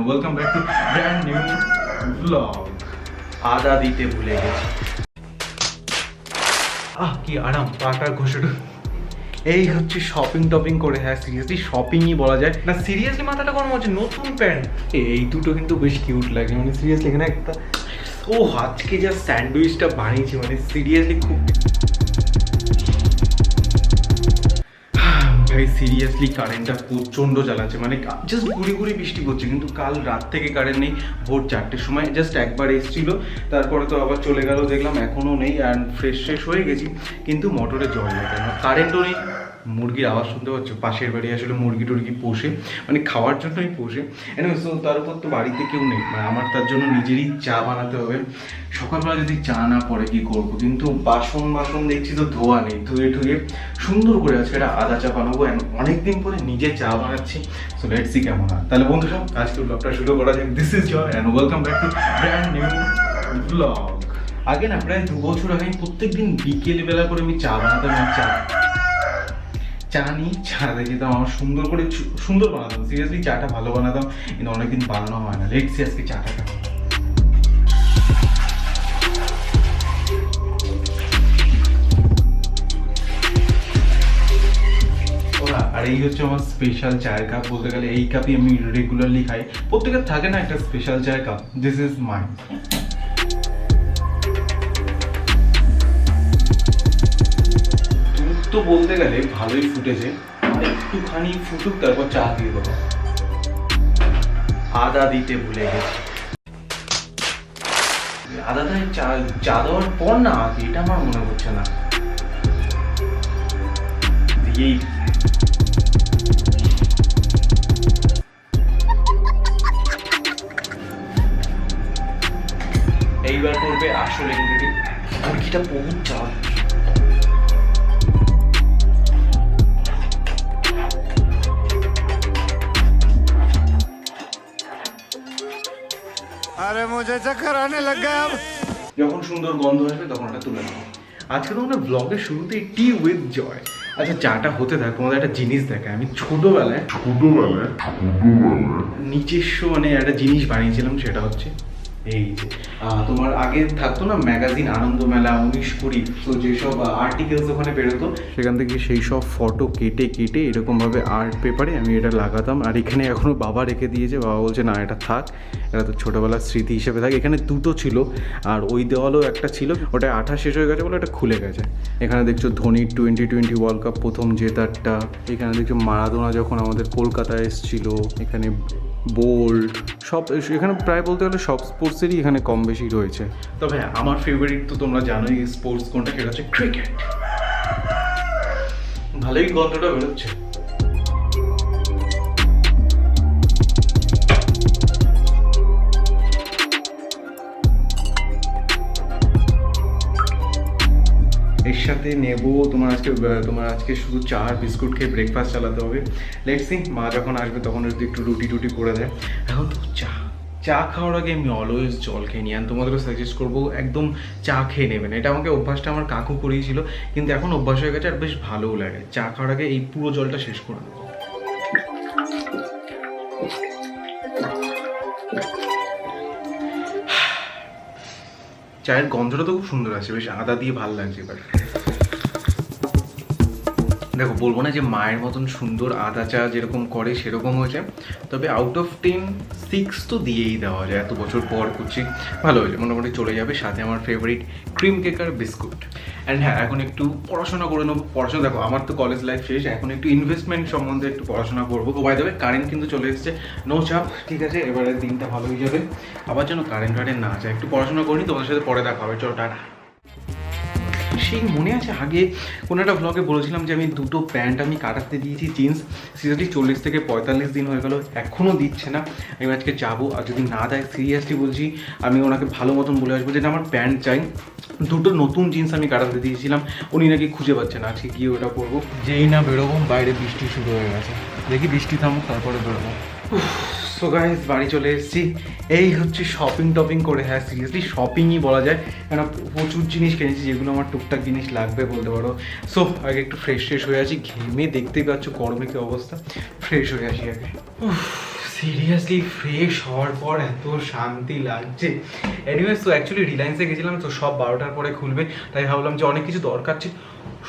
Welcome back to brand new blog. আদা দিতে ভুলে গেছি। কি আরাম, পাটা ঘষে। এই হচ্ছে শপিং টপিং করে, হ্যাঁ সিরিয়াসলি শপিংই বলা যায় না। সিরিয়াসলি মাথাটা গরম হচ্ছে। নতুন প্যান্ট এই দুটো কিন্তু বেশ কিউট লাগে, মানে সিরিয়াসলি এখানে একটা আজকে যা স্যান্ডউইচটা বানিয়েছি, মানে সিরিয়াসলি খুব ভাই সিরিয়াসলি কারেন্টটা প্রচণ্ড জ্বালাচ্ছে, মানে জাস্ট ঘুরি ঘুরি বৃষ্টি পড়ছে, কিন্তু কাল রাত থেকে কারেন্ট নেই। ভোর 4টের সময় জাস্ট একবার এসেছিল, তারপরে তো আবার চলে গেল, দেখলাম এখনও নেই। অ্যান্ড ফ্রেশ হয়ে গেছি, কিন্তু মোটরে জল নেই, কেন কারেন্টও নেই। মুরগির আওয়াজ শুনতে পাচ্ছ, পাশের বাড়ি আসলে মুরগি টুরগি পোষে, মানে খাওয়ার জন্যই পোষে। তো তার উপর তো বাড়িতে কেউ নেই, মানে আমার তার জন্য নিজেরই চা বানাতে হবে। সকালবেলা যদি চা না পড়ে কি করবো, কিন্তু বাসন দেখছি তো ধোয়া নেই, ধুয়ে ঠুয়ে সুন্দর করে আজকে একটা আদা চা বানাবো। অনেকদিন পরে নিজে চা বানাচ্ছি, সো লেটস সি কেমন হয়। তাহলে বন্ধুরা আজকে ব্লগটা শুরু করা যাক। This is Joy and welcome back to brand new blog. আগে না প্রায় 2 বছর আগে প্রত্যেকদিন বিকেলবেলা করে আমি চা বানাতাম। চা নিয়ে চাতে যেতাম, আমার সুন্দর বানাতাম, সিরিয়াসলি চাটা ভালো বানাতাম, কিন্তু অনেকদিন বানানো হয় না। লেটস সি আজকে চাটা খাবো। আর এই হচ্ছে আমার স্পেশাল চায়ের কাপ, বলতে গেলে এই কাপই আমি রেগুলারলি খাই। প্রত্যেকের থাকে না একটা স্পেশাল চায়ের কাপ, দিস ইজ মাইন। দুধ তো বলতে গেলে ভালোই ফুটেছে, একটুখানি ফুটুক তারপর চা দিয়ে দেবো। আদা দিতে ভুলে গেছি। আদাটা চা দেওয়ার পর না, এটা আমার মনে হচ্ছে না দিয়েই। এইবার করবে আসলে মুরগিটা বহুত চাপ। আরে মুঝে চক্কর আনে লগ গয়া। যখন সুন্দর গন্ধ আসবে তখন ওটা তুলে নেবো। আজকে তোমরা ব্লগের শুরুতেই টি উইথ জয়। আচ্ছা চাটা হতে থাক, তোমাদের একটা জিনিস দেখায়। আমি ছোটবেলায় নিজস্ব মানে একটা জিনিস বানিয়েছিলাম, সেটা হচ্ছে এই যে তোমার আগে থাকতো না ম্যাগাজিন আনন্দ মেলা 19-20, তো যেসব আর্টিকেলস ওখানে বেরোতো, সেখান থেকে সেই সব ফটো কেটে এরকমভাবে আর্ট পেপারে আমি এটা লাগাতাম। আর এখানে এখনও বাবা রেখে দিয়েছে, বাবা বলছে না এটা থাক, এটা তো ছোটোবেলার স্মৃতি হিসেবে থাকে। এখানে দুটো ছিল, আর ওই দেওয়ালেও একটা ছিল, ওটা 28 শেষ হয়ে গেছে বলে এটা খুলে গেছে। এখানে দেখছো ধোনির 2020 ওয়ার্ল্ড কাপ প্রথম জেতারটা, এখানে দেখছো মারাদোনা যখন আমাদের কলকাতায় এসেছিল, এখানে বোল্ট সব, এখানে প্রায় বলতে গেলে সব স্পোর্টসেরই এখানে কম বেশি রয়েছে। তবে হ্যাঁ আমার ফেভারিট তো তোমরা জানোই স্পোর্টস কোনটা, সেটা হচ্ছে ক্রিকেট। ভালোই গন্ধটা বেরোচ্ছে। এর সাথে নেবো তোমার আজকে শুধু চা আর বিস্কুট খেয়ে ব্রেকফাস্ট চালাতে হবে। লেটস সি মা যখন আসবে তখন যদি একটু রুটি করে দেয়। এখন তো চা খাওয়ার আগে আমি অলওয়েজ জল খেয়ে নিই। আর তোমাদেরও সাজেস্ট করবো একদম চা খেয়ে নেবেন। এটা আমাকে অভ্যাসটা আমার কাকু করিয়েছিল, কিন্তু এখন অভ্যাস হয়ে গেছে আর বেশ ভালোও লাগে। চা খাওয়ার আগে এই পুরো জলটা শেষ করে দেবো। চায়ের গন্ধটা তো খুব সুন্দর আছে, বেশ আদা দিয়ে ভালো লাগছে। এবার দেখো বলবো না যে মায়ের মতন সুন্দর আদা চা যেরকম করে সেরকম হয়েছে, তবে আউট অফ 10 6 তো দিয়েই দেওয়া যায়। এত বছর পর করছি, ভালো হয়েছে, মোটামুটি চলে যাবে। সাথে আমার ফেভারিট ক্রিম কেক আর বিস্কুট। অ্যান্ড হ্যাঁ এখন একটু পড়াশোনা করে নেবো। পড়াশোনা দেখো আমার তো কলেজ লাইফ শেষ, এখন একটু ইনভেস্টমেন্ট সম্বন্ধে একটু পড়াশোনা করবো। বাই দ্য ওয়ে কারেন্ট কিন্তু চলে এসেছে, নো চাপ, ঠিক আছে এবারে দিনটা ভালো হয়ে যাবে। আবার যেন কারেন্ট না যায়, একটু পড়াশোনা করি, তোমাদের সাথে পরে দেখা হবে। চলো টাটা। সেই মনে আছে আগে কোনো একটা ব্লগে বলেছিলাম যে আমি দুটো প্যান্ট আমি কাটাতে দিয়েছি, জিন্স, সিরিয়াসলি 40 থেকে 45 দিন হয়ে গেল, এখনও দিচ্ছে না। আমি আজকে যাবো, আর যদি না দেয় সিরিয়াসলি বলছি আমি ওনাকে ভালো মতন বলে আসবো যে আমার প্যান্ট চাই। দুটো নতুন জিন্স আমি কাটাতে দিয়েছিলাম, উনি নাকি খুঁজে পাচ্ছে না। আজকে গিয়ে ওটা করবো। যেই না বেরোবো বাইরে বৃষ্টি শুরু হয়ে গেছে, দেখি বৃষ্টি থামুক তারপরে বেরোবো। সো গাইস বাড়ি চলে এসেছি। এই হচ্ছে শপিং টপিং করে, হ্যাঁ সিরিয়াসলি শপিংই বলা যায়, কেন প্রচুর জিনিস কিনেছি যেগুলো আমার টুকটাক জিনিস লাগবে বলতে পারো। সো আগে একটু ফ্রেশ হয়ে আছি, ঘেমে দেখতেই পাচ্ছ গরমে কি অবস্থা। ফ্রেশ হয়ে আসি আগে। সিরিয়াসলি ফ্রেশ হওয়ার পর এত শান্তি লাগছে। এনিওয়েজ তো অ্যাকচুয়ালি রিলায়েন্সে গেছিলাম, তো সব 12টার পরে খুলবে, তাই ভাবলাম যে অনেক কিছু দরকার ছিল।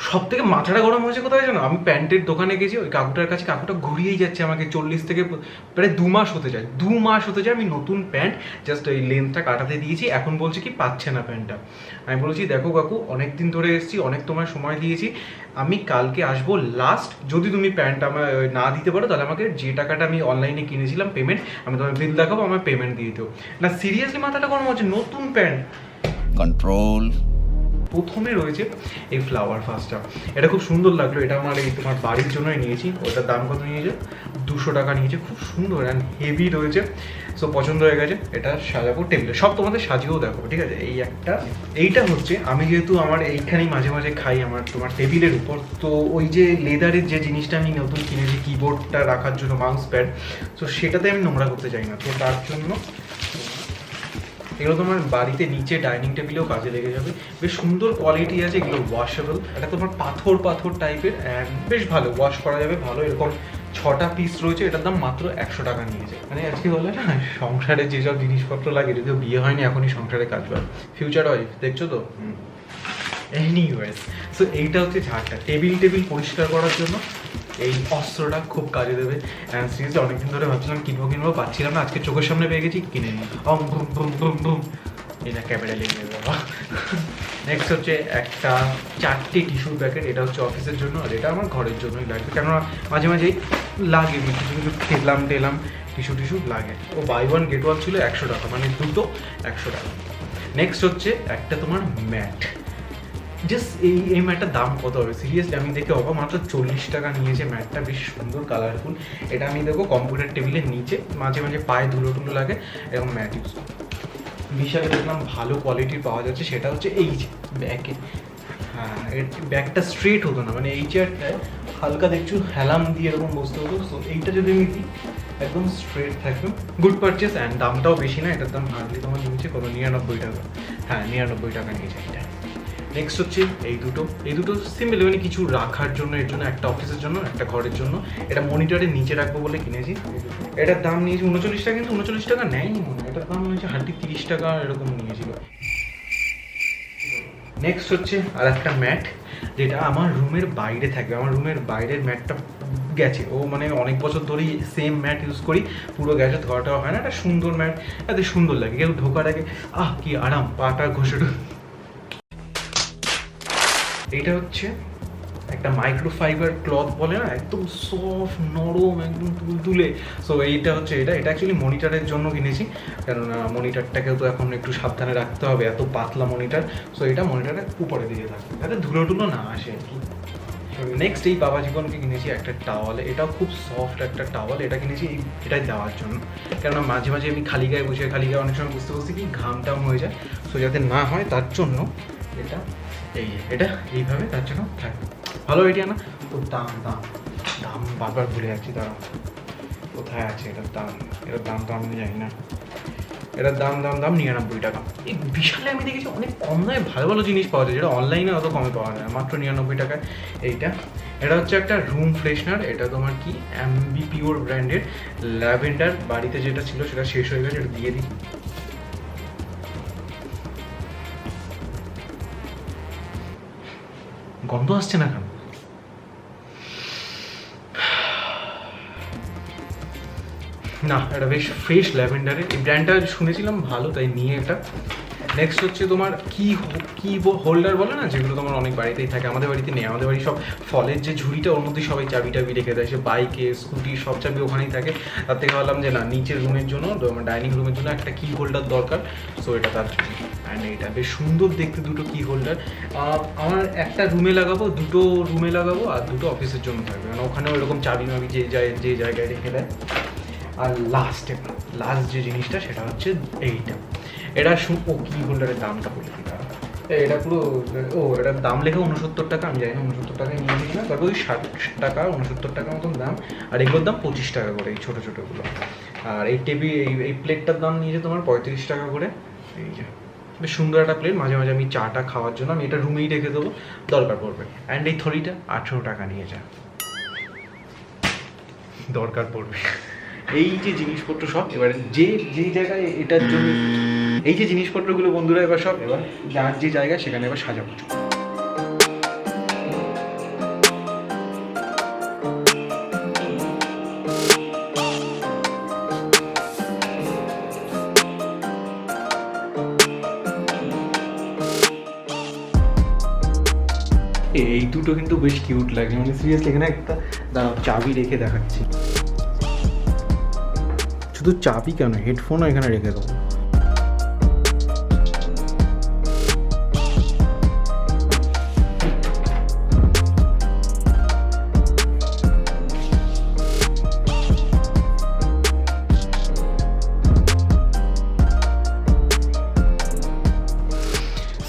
সব থেকে মাথাটা গরম হয়েছে কোথায় জানো, আমি প্যান্টের দোকানে গেছি, ওই কাকুটার কাছে, কাকুটা ঘুরিয়েই যাচ্ছে আমাকে 40 থেকে প্রায় 2 মাস হতে যায়, 2 মাস হতে যায় আমি নতুন প্যান্ট জাস্ট ওই লেন্থটা কাটাতে দিয়েছি, এখন বলছে কি পাচ্ছে না প্যান্টটা। আমি বলেছি দেখো কাকু, অনেক দিন ধরে এসেছি, অনেক তোমার সময় দিয়েছি, আমি কালকে আসবো লাস্ট, যদি তুমি প্যান্ট আমার না দিতে পারো তাহলে আমাকে যে টাকাটা আমি অনলাইনে কিনেছিলাম পেমেন্ট, আমি তোমার বিল দেখাবো, আমার পেমেন্ট দিয়ে দিও। না সিরিয়াসলি মাথাটা গরম হচ্ছে, নতুন প্যান্ট। कंट्रोल। প্রথমে রয়েছে এই ফ্লাওয়ার ফাস্টটা, এটা খুব সুন্দর লাগলো, এটা আমার এই তোমার বাড়ির জন্যই নিয়েছি। ওটার দাম কত নিয়েছে, 200 টাকা নিয়েছে, খুব সুন্দর অ্যান্ড হেভি রয়েছে। সো পছন্দ হয়ে গেছে, এটা সাজাবো টেবিলে, সব তোমাদের সাজিয়েও দেখো, ঠিক আছে। এই একটা, এইটা হচ্ছে আমি যেহেতু আমার এইখানেই মাঝে মাঝে খাই আমার তোমার টেবিলের উপর, তো ওই যে লেদারের যে জিনিসটা আমি নতুন কিনেছি কিবোর্ডটা রাখার জন্য, মাউস প্যাড, তো সেটাতে আমি নোংরা করতে চাই না, তো তার জন্য এগুলো তোমার বাড়িতে নিচে ডাইনিং টেবিলেও কাজে লেগে যাবে। বেশ সুন্দর কোয়ালিটি আছে, এগুলো ওয়াশেবল, এটা তোমার পাথর পাথর টাইপের অ্যান্ড বেশ ভালো, ওয়াশ করা যাবে ভালো। এরকম 6টা পিস রয়েছে, এটার দাম মাত্র 100 টাকা নিয়েছে। মানে আজকে বলে না, সংসারে যেসব জিনিসপত্র লাগে, যদিও বিয়ে হয়নি এখনই সংসারে কাজ পায়, ফিউচার ওয়াইফ দেখছো তো। এনিওয়েজ, সো এইটা হচ্ছে ঝাড়টা, টেবিল পরিষ্কার করার জন্য এই অস্ত্রটা খুব কাজে দেবে। অ্যান্ড সিরিয়াসলি অনেকদিন ধরে ভাবছিলাম কিনবো পাচ্ছিলাম না, আজকে চোখের সামনে পেয়ে গেছি, কিনে নিই। বুম বুম বুম বুম, এটা ক্যামেরা লেগে যাবে বাবা। নেক্সট হচ্ছে একটা 4টে টিস্যুর প্যাকেট, এটা হচ্ছে অফিসের জন্য, আর এটা আমার ঘরের জন্যই লাগবে, কেননা মাঝে মাঝেই লাগে, কিছু কিছু খেলাম টেলাম, টিস্যু লাগে। ও বাই 1 গেট 1 ছিল 100 টাকা, মানে দুটো 100 টাকা। নেক্সট হচ্ছে একটা তোমার ম্যাট, জাস্ট এই ম্যাটটার দাম কত হবে সিরিয়াসলি আমি দেখে অবাক, মাত্র 40 টাকা নিয়েছে ম্যাটটা, বেশ সুন্দর কালারফুল। এটা আমি দেখবো কম্পিউটার টেবিলের নিচে, মাঝে মাঝে পায়ে ধুলো টুলো লাগে, এরকম ম্যাট ইউজ। বিশালে দেখলাম ভালো কোয়ালিটির পাওয়া যাচ্ছে, সেটা হচ্ছে এই যে ব্যাকে, হ্যাঁ ব্যাগটা স্ট্রেট হতো না, মানে এই চেয়ারটায় হালকা দেখছো হেলাম দিয়ে এরকম বসতে হতো, সো এইটা যদি আমি দিই একদম স্ট্রেট থাকবে। গুড পারচেস অ্যান্ড দামটাও বেশি না, এটার দাম হার্ডলি তোমার নিয়েছে কত, 99 টাকা, হ্যাঁ 99 টাকা নিয়েছে এটা। নেক্সট হচ্ছে এই দুটো সিম্পল, মানে কিছু রাখার জন্য, এর জন্য একটা অফিসের জন্য, একটা ঘরের জন্য। এটা মনিটরের নিচে রাখবো বলে কিনেছি। এটার দাম নিয়েছি 39 টাকা, কিন্তু 39 টাকা নেয়নি মনে হয়, এটার দাম নিয়েছে হার্ডলি 30 টাকা এরকম নিয়েছিল। নেক্সট হচ্ছে আর একটা ম্যাট, যেটা আমার রুমের বাইরে থাকবে, আমার রুমের বাইরের ম্যাটটা গেছে, ও মানে অনেক বছর ধরেই সেম ম্যাট ইউজ করি, পুরো গেছে, ধোয়াটাও হয় না, একটা সুন্দর ম্যাট, এত সুন্দর লাগে, কেউ ঢোকার আগে কি আরাম, পাটা ঘষে। এটা হচ্ছে একটা মাইক্রোফাইবার ক্লথ বলে না, একদম সফট নরম, একদম তুলতুলে। সো এইটা হচ্ছে এটা অ্যাকচুয়ালি মনিটরের জন্য কিনেছি, কেননা মনিটরটাকেও তো এখন একটু সাবধানে রাখতে হবে, এত পাতলা মনিটর। সো এটা মনিটরের উপরে দিকে থাকবে, যাতে ধুলো টুলো না আসে আর কি। নেক্সট এই বাবা জীবনকে কিনেছি একটা টাওয়াল, এটাও খুব সফট একটা টাওয়াল, এটা কিনেছি এটাই দেওয়ার জন্য, কেননা মাঝে মাঝে আমি খালি গায়ে অনেক সময় বুঝতে কি ঘাম টাম হয়ে যায়, সো যাতে না হয় তার জন্য এটা এটা এইভাবে তার জন্য থাকবে। ভালো আইডিয়া না? তো দাম বারবার ভুলে যাচ্ছি, দাঁড়াও কোথায় আছে এটার দাম তো আমি জানি না। এটার দাম 99 টাকা। এই বিশালে আমি দেখেছি অনেক কম দামে ভালো ভালো জিনিস পাওয়া যায়, যেটা অনলাইনে অত কমে পাওয়া যায়, মাত্র 99 টাকায় এটা হচ্ছে একটা রুম ফ্রেশনার, এটা তোমার কি অ্যাম্বিপিওর ব্র্যান্ডের ল্যাভেন্ডার, বাড়িতে যেটা ছিল সেটা শেষ হয়ে গেছে, এটা দিয়ে দিই। গন্ধ আসছে না কেন? না, এটা বেশ ফ্রেশ ল্যাভেন্ডারের, এই ব্র্যান্ডটা শুনেছিলাম ভালো, তাই নিয়ে এটা। নেক্সট হচ্ছে তোমার কি হোল্ডার বলে না, যেগুলো তোমার অনেক বাড়িতেই থাকে, আমাদের বাড়িতে নেই, আমাদের বাড়ি সব ফলের যে ঝুড়িটা, ওর মধ্যে সবাই চাবি টাবি রেখে দেয়, সে বাইকে স্কুটি সব চাবি ওখানেই থাকে। তার থেকে ভাবলাম যে না, নিচের রুমের জন্য, ডাইনিং রুমের জন্য একটা কি হোল্ডার দরকার, সো এটা তার জন্য। অ্যান্ড এটা বেশ সুন্দর দেখতে, দুটো কি হোল্ডার আমার একটা রুমে লাগাবো, দুটো রুমে লাগাবো, আর দুটো অফিসের জন্য থাকবে, কারণ ওখানেও এরকম চাবি মাবি যে জায়গায় রেখে দেয়। আর লাস্ট যে জিনিসটা সেটা হচ্ছে এইটা, এটা কি হোল্ডারের দামটা বলে দিই, এটা পুরো এটার দাম লেখা 69 টাকা, আমি জানি না 69 টাকায় নিয়েছি কিনা, তারপর ওই 60 টাকা 69 টাকা মতন দাম। আর এগুলোর দাম 25 টাকা করে, এই ছোটো ছোটোগুলো। আর এই এই প্লেটটার দাম নিয়েছে তোমার 35 টাকা করে। এই যে বেশ সুন্দর একটা প্লেট, মাঝে মাঝে আমি চাটা খাওয়ার জন্য আমি এটা রুমেই রেখে দেবো, দরকার পড়বে। অ্যান্ড এই থলিটা 18 টাকা নিয়ে যা, দরকার পড়বে। এই যে জিনিসপত্র সব এবারে যে জায়গায় এটার জন্য এই যে জিনিসপত্রগুলো বন্ধুরা এবার সব এবার যার যে জায়গায় সেখানে এবার সাজাবো। এই দুটো কিন্তু বেশ কিউট লাগে, মানে সিরিয়াসলি এখানে একটা দাঁড়াও চাবি রেখে দেখাচ্ছি। শুধু চাবি কেন, হেডফোনও এখানে রেখে দেবো।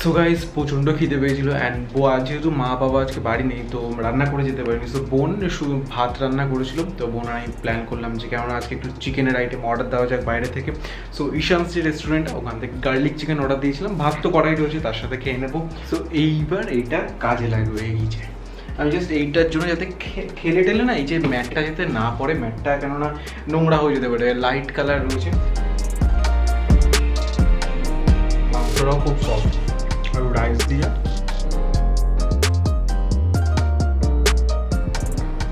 সো গাইস প্রচণ্ড খিদে পেয়েছিল অ্যান্ড যেহেতু মা বাবা আজকে বাড়ি নেই তো রান্না করে যেতে পারিনি, সো বোন শুধু ভাত রান্না করেছিল। তো বোন আমি প্ল্যান করলাম যে কেননা আজকে একটু চিকেনের আইটেম অর্ডার দেওয়া যাক বাইরে থেকে। সো ঈশানশ্রী রেস্টুরেন্ট, ওখান থেকে গার্লিক চিকেন অর্ডার দিয়েছিলাম, ভাত তো করাই রয়েছে তার সাথে খেয়ে নেবো। সো এইবার এইটা কাজে লাগবে। এই যে আমি জাস্ট এইটার জন্য যাতে খেলে টেলে না এই যে ম্যাটটা যাতে না পড়ে, ম্যাটটা কেননা নোংরা হয়ে যেতে পারে। লাইট কালার রয়েছে, মাংসটাও খুব সফট, আর রাইস দিয়ে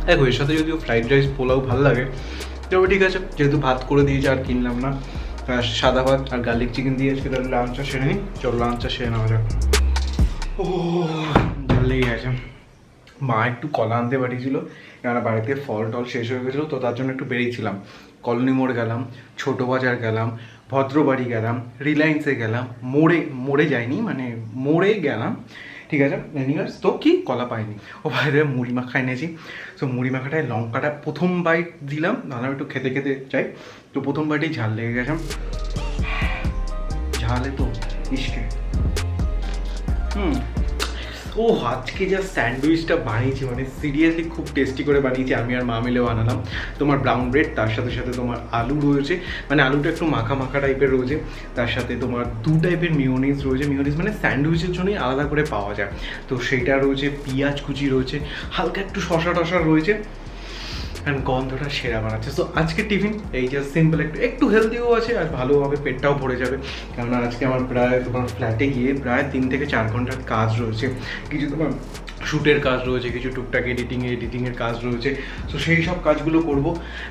দেখো এর সাথে যদিও ফ্রাইড রাইস পোলাও ভালো লাগে তবে ঠিক আছে, যেহেতু ভাত করে দিয়েছে আর কিনলাম না, সাদা ভাত আর গার্লিক চিকেন দিয়ে আজকে তাহলে লাঞ্চটা সেরে নিই। চলো লাঞ্চটা সেরে নেওয়া যাক। ও ভালো লেগে গেছে। মা একটু কলা আনতে পাঠিয়েছিল, কেননা বাড়িতে ফল টল শেষ হয়ে গেছিলো, তো তার জন্য একটু বেরিয়েছিলাম। কলোনি মোড় গেলাম, ছোটো বাজার গেলাম, ভদ্রবাড়ি গেলাম, রিলায়েন্সে গেলাম, মোড়ে যাইনি মানে মোড়ে গেলাম, ঠিক আছে। এনিওয়েজ তো কি কলা পাইনি। ও বাইরে মুড়ি মাখা এনেছি। সো মুড়ি মাখাটায় লঙ্কাটা প্রথম বাইট দিলাম, নাহলে একটু খেতে খেতে চাই, তো প্রথম বাইটেই ঝাল লেগে গেছে। ঝালে তো ইস্কে ও আজকে যা স্যান্ডউইচটা বানিয়েছি মানে সিরিয়াসলি খুব টেস্টি করে বানিয়েছি, আমি আর মা মিলে বানালাম। তোমার ব্রাউন ব্রেড, তার সাথে সাথে তোমার আলু রয়েছে, মানে আলুটা একটু মাখা মাখা টাইপের রয়েছে, তার সাথে তোমার 2 টাইপের মিওনিজ রয়েছে। মিওনিজ মানে স্যান্ডউইচের জন্যই আলাদা করে পাওয়া যায়, তো সেইটা রয়েছে, পেঁয়াজ কুচি রয়েছে, হালকা একটু শশা টশা রয়েছে, অ্যান্ড গন্ধটা সেরা বানাচ্ছে। সো আজকে টিফিন এই যে সিম্পল, একটু হেলদিও আছে আর ভালোভাবে পেটটাও ভরে যাবে, কেননা আজকে আমার প্রায় তোমার ফ্ল্যাটে গিয়ে প্রায় 3 থেকে 4 ঘন্টার কাজ রয়েছে। কিছু তোমার শ্যুটের কাজ রয়েছে, কিছু টুকটাক এডিটিংয়ের কাজ রয়েছে। সো সেই সব কাজগুলো করব,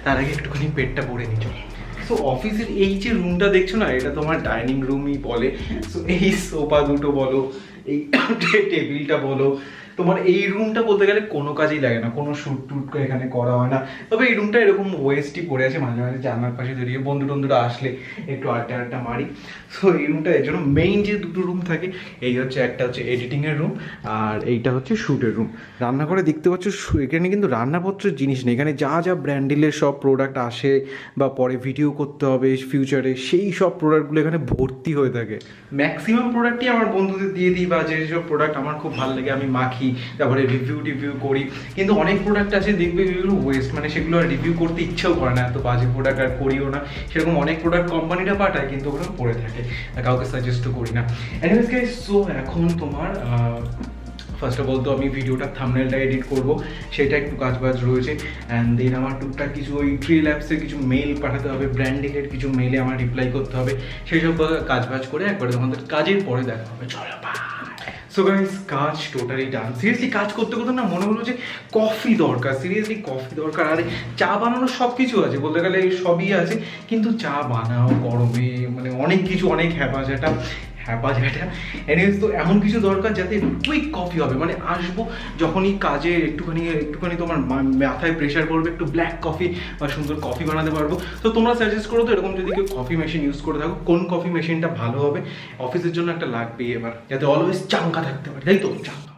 তার আগে একটুখানি পেটটা ভরে নিই। চলো। সো অফিসের এই যে রুমটা দেখছো না, এটা তোমার ডাইনিং রুমই বলে। সো এই সোফা দুটো বলো, এই টেবিলটা বলো, তোমার এই রুমটা বলতে গেলে কোনো কাজেই লাগে না, কোনো শ্যুট টুট এখানে করা হয় না। তবে এই রুমটা এরকম ওয়েস্টই পড়ে আছে, মাঝে মাঝে জানলার পাশে দাঁড়িয়ে বন্ধু টন্ধুরা আসলে একটু আড্ডা মারি। সো এই রুমটা এর জন্য মেইন যে দুটো রুম থাকে, এই হচ্ছে একটা হচ্ছে এডিটিংয়ের রুম আর এইটা হচ্ছে শ্যুটের রুম। রান্নাঘরে দেখতে পাচ্ছ এখানে কিন্তু রান্নাপত্রের জিনিস নেই, এখানে যা যা ব্র্যান্ডিলের সব প্রোডাক্ট আসে বা পরে ভিডিও করতে হবে ফিউচারে, সেই সব প্রোডাক্টগুলো এখানে ভর্তি হয়ে থাকে। ম্যাক্সিমাম প্রোডাক্টই আমার বন্ধুদের দিয়ে দিই, বা যেসব প্রোডাক্ট আমার খুব ভালো লাগে আমি মাখি, তারপরে রিভিউ করি। কিন্তু অনেক প্রোডাক্ট আছে দেখবে যেগুলো ওয়েস্ট, মানে সেগুলো আর রিভিউ করতে ইচ্ছেও করে না, এত বাজে প্রোডাক্ট আর করিও না। সেরকম অনেক প্রোডাক্ট কোম্পানিটা পাঠায় কিন্তু ওগুলো পড়ে থাকে, কাউকে সাজেস্টও করি না। এনিওয়েজ গাইস, সো এখন তোমার ফার্স্ট অফ অল তো আমি ভিডিওটা থাম্বনেলটা এডিট করব, সেটা একটু কাজবাজ রয়েছে। অ্যান্ড দেন আমার টুকটাক কিছু ওই ট্রিল অ্যাপসে কিছু মেল পাঠাতে হবে, ব্র্যান্ডিংয়ের কিছু মেলে আমার রিপ্লাই করতে হবে, সেই সব কাজবাজ করে একবারে তোমাদের কাজের পরে দেখা হবে। চলো বাই। সো গাইস, কাজ টোটালি ডান। সিরিয়াসলি কাজ করতে করতে না মনে হলো যে কফি দরকার, সিরিয়াসলি কফি দরকার। আরে চা বানানোর সব কিছু আছে, বলতে গেলে সবই আছে, কিন্তু চা বানাও গরমে মানে অনেক কিছু, অনেক হ্যাপাঝাটা। এনিওয়েজ তো এমন কিছু দরকার যাতে কুইক কফি হবে, মানে আসবো যখনই কাজে একটুখানি তোমার মাথায় প্রেশার পড়বে, একটু ব্ল্যাক কফি বা সুন্দর কফি বানাতে পারবো। তো তোমরা সাজেস্ট করো তো এরকম যদি কেউ কফি মেশিন ইউজ করে থাকো, কোন কফি মেশিনটা ভালো হবে। অফিসের জন্য একটা লাগবেই এবার, যাতে অলওয়েজ চাঙ্কা থাকতে পারে, তাই তো চাঙ্কা।